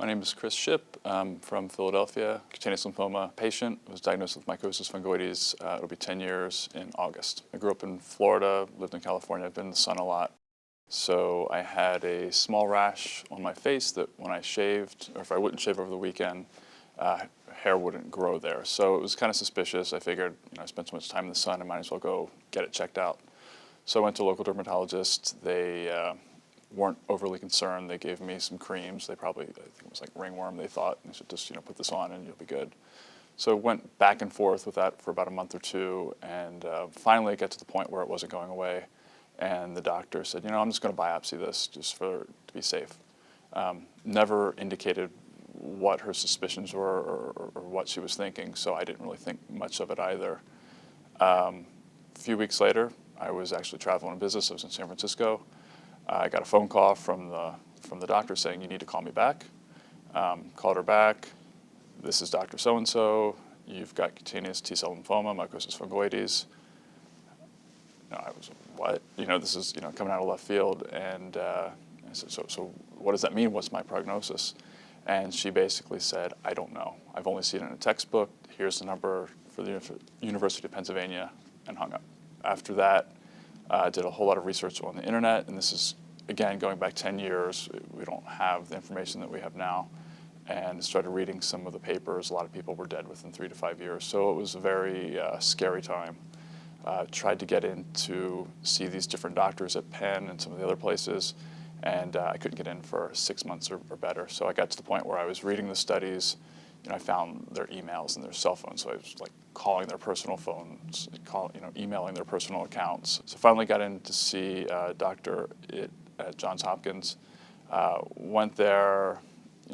My name is Chris Shipp. I'm from Philadelphia, cutaneous lymphoma patient. I was diagnosed with mycosis fungoides. It'll be 10 years in August. I grew up in Florida, lived in California. I've been in the sun a lot. So I had a small rash on my face that when I shaved, or if I wouldn't shave over the weekend, hair wouldn't grow there. So it was kind of suspicious. I figured, I spent so much time in the sun, I might as well go get it checked out. So I went to a local dermatologist. They weren't overly concerned. They gave me some creams. They probably, I think it was like ringworm, they thought. They said, just put this on and you'll be good. So went back and forth with that for about a month or two, and finally it got to the point where it wasn't going away. And the doctor said, I'm just going to biopsy this just to be safe. Never indicated what her suspicions were or what she was thinking, so I didn't really think much of it either. A few weeks later, I was actually traveling in business. I was in San Francisco. I got a phone call from the doctor saying, you need to call me back. Called her back. This is Dr. So-and-so. You've got cutaneous T-cell lymphoma, mycosis fungoides. I was, what? This is, coming out of left field. And I said, so what does that mean? What's my prognosis? And she basically said, I don't know. I've only seen it in a textbook. Here's the number for the University of Pennsylvania, and hung up. After that, did a whole lot of research on the internet, and this is, again, going back 10 years. We don't have the information that we have now, and started reading some of the papers. A lot of people were dead within 3 to 5 years, so it was a very scary time. Tried to get in to see these different doctors at Penn and some of the other places, and I couldn't get in for 6 months or better. So I got to the point where I was reading the studies. I found their emails and their cell phones, so I was like calling their personal phones, emailing their personal accounts. So finally got in to see a doctor at Johns Hopkins. Went there,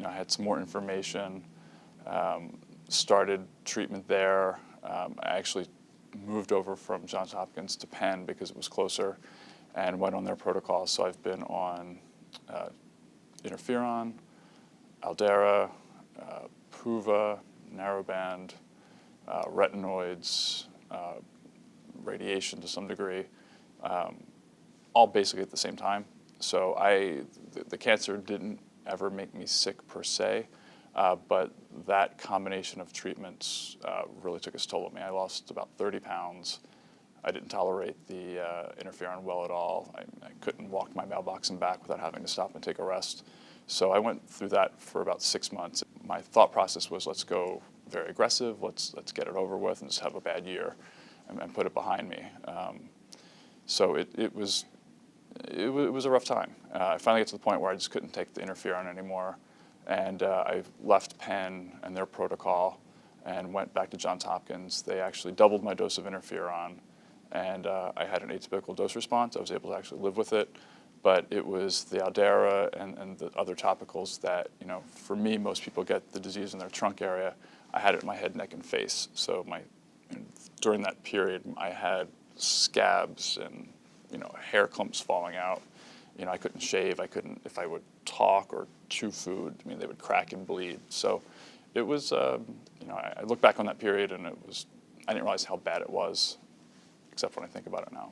I had some more information, started treatment there. I actually moved over from Johns Hopkins to Penn because it was closer, and went on their protocol. So I've been on interferon, Aldera, Pruva, narrowband, retinoids, radiation to some degree, all basically at the same time. So the cancer didn't ever make me sick per se, but that combination of treatments really took its toll on me. I lost about 30 pounds. I didn't tolerate the interferon well at all. I couldn't walk my mailbox and back without having to stop and take a rest. So I went through that for about 6 months. My thought process was, let's go very aggressive, let's get it over with and just have a bad year and put it behind me. So it was a rough time. I finally got to the point where I just couldn't take the interferon anymore, and I left Penn and their protocol and went back to Johns Hopkins. They actually doubled my dose of interferon, and I had an atypical dose response. I was able to actually live with it. But it was the Aldera and the other topicals that, for me, most people get the disease in their trunk area. I had it in my head, neck, and face. So during that period, I had scabs and, hair clumps falling out. I couldn't shave. I couldn't, if I would talk or chew food, they would crack and bleed. So it was, I look back on that period, and I didn't realize how bad it was, except when I think about it now.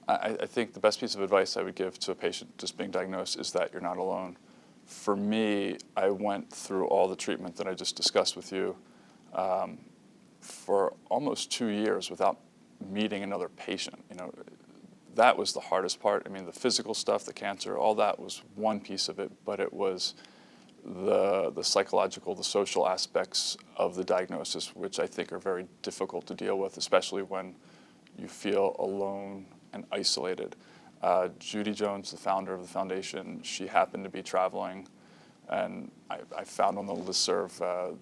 I think the best piece of advice I would give to a patient just being diagnosed is that you're not alone. For me, I went through all the treatment that I just discussed with you for almost 2 years without meeting another patient. That was the hardest part. The physical stuff, the cancer, all that was one piece of it, but it was the psychological, the social aspects of the diagnosis, which I think are very difficult to deal with, especially when you feel alone and isolated. Judy Jones, the founder of the foundation, she happened to be traveling, and I found on the listserv,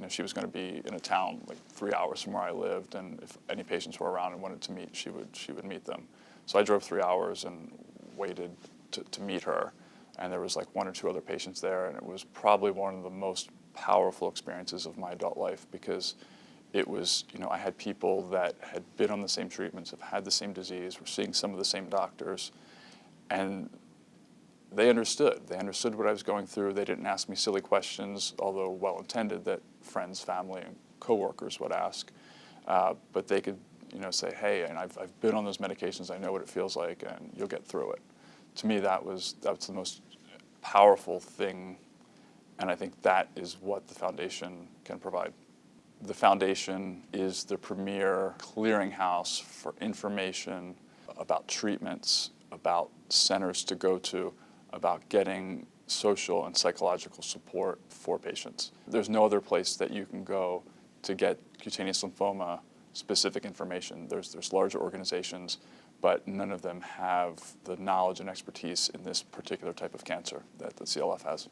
she was going to be in a town like 3 hours from where I lived, and if any patients were around and wanted to meet, she would meet them. So I drove 3 hours and waited to meet her, and there was like 1 or 2 other patients there, and it was probably one of the most powerful experiences of my adult life, because it was, I had people that had been on the same treatments, have had the same disease, were seeing some of the same doctors, and they understood. They understood what I was going through. They didn't ask me silly questions, although well-intended, that friends, family, and coworkers would ask. But they could, say, hey, and I've been on those medications. I know what it feels like, and you'll get through it. To me, that was the most powerful thing And I think that is what the foundation can provide. The foundation is the premier clearinghouse for information about treatments, about centers to go to, about getting social and psychological support for patients. There's no other place that you can go to get cutaneous lymphoma specific information. There's larger organizations, but none of them have the knowledge and expertise in this particular type of cancer that the CLF has.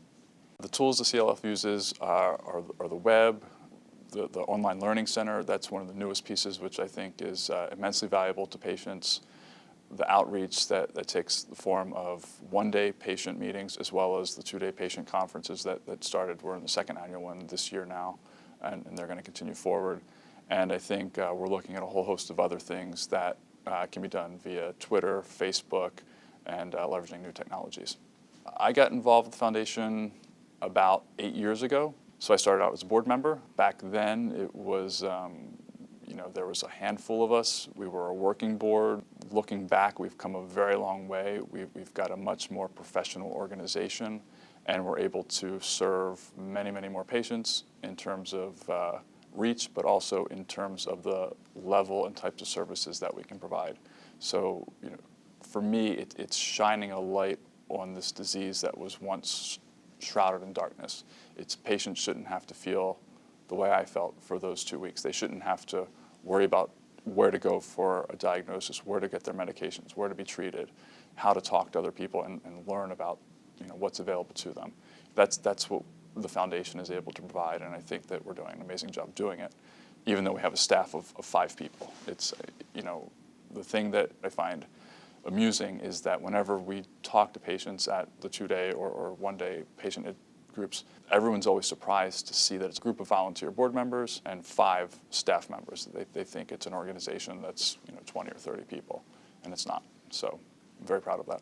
The tools the CLF uses are the web, the online learning center. That's one of the newest pieces, which I think is immensely valuable to patients. The outreach that takes the form of one-day patient meetings as well as the two-day patient conferences that started. We're in the second annual one this year now, and they're going to continue forward. And I think we're looking at a whole host of other things that can be done via Twitter, Facebook, and leveraging new technologies. I got involved with the foundation about 8 years ago. So I started out as a board member. Back then, it was, there was a handful of us. We were a working board. Looking back, we've come a very long way. We've got a much more professional organization, and we're able to serve many, many more patients in terms of reach, but also in terms of the level and types of services that we can provide. So, for me, it's shining a light on this disease that was once shrouded in darkness. Its patients shouldn't have to feel the way I felt for those 2 weeks. They shouldn't have to worry about where to go for a diagnosis, where to get their medications, where to be treated, how to talk to other people and learn about what's available to them. That's what the foundation is able to provide, and I think that we're doing an amazing job doing it, even though we have a staff of 5 people. It's, the thing that I find amusing is that whenever we talk to patients at the 2-day or one-day patient groups, everyone's always surprised to see that it's a group of volunteer board members and 5 staff members. They think it's an organization that's 20 or 30 people, and it's not. So I'm very proud of that.